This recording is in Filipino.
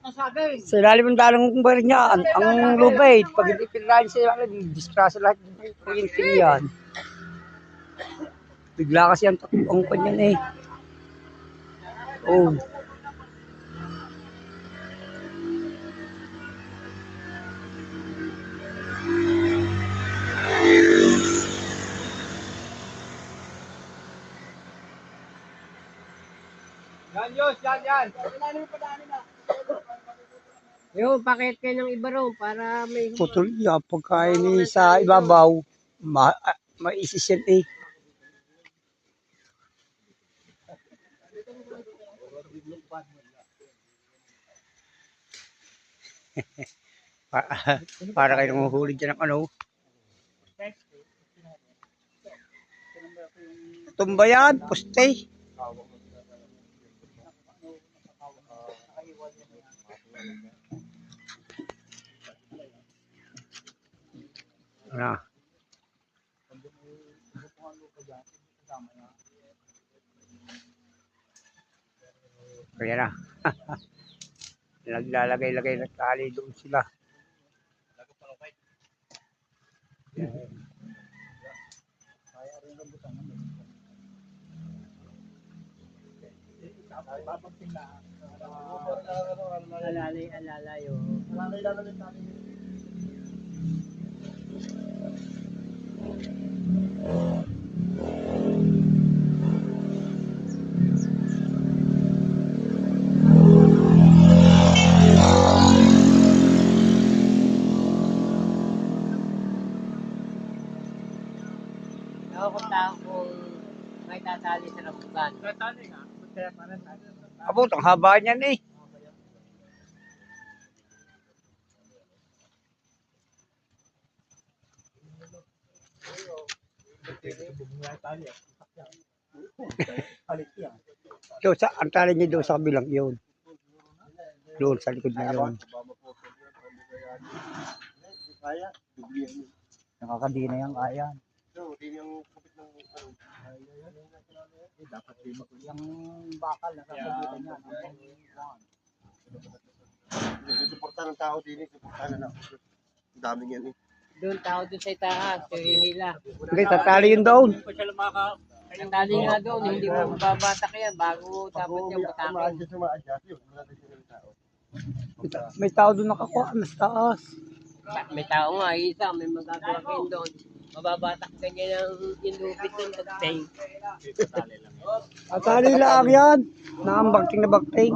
Sa ilalim ng dalang kong bar niya, ang lubid. Pag hindi pinirahin siya, diskrasa lahat ng kuryente yan. Bigla kasi ang kanyan eh. Oh. Yan, Diyos, yan. Yung pakit kayo ng iba raw para may... Putol yan. Pagkain ni sa ibabaw, maisisyan eh. Para kayo nanguhuli dyan ng ano. Tumba yan, poste. Ano? Kaya na. Naglalagay-lagay ng tali doon sila. Alalay-alalayo. Nakakutang kung may tatali sa rambutan. Tatali nga. Abot, ang haba niyan eh. Doon sa, ang tali niya doon sa kabilang yun. Doon sa likod na yun. Nakakadina yung ayan. Yung bakal, nakakabitan niya. Suporta ng tao din, suporta na lang. Ang daming yan eh. Doon tao doon sa itaas, hihila. Hindi, tatali yun doon. Tatali nga doon, hindi mo babatak yan bago dapat yung batakin. May tao doon nakakuha, mas taas. May tao nga, isa, may magagawa kayo doon. Mababatak ganyan ang inubit ng pagtay. At tali lang yan. Nakambagting na bagting.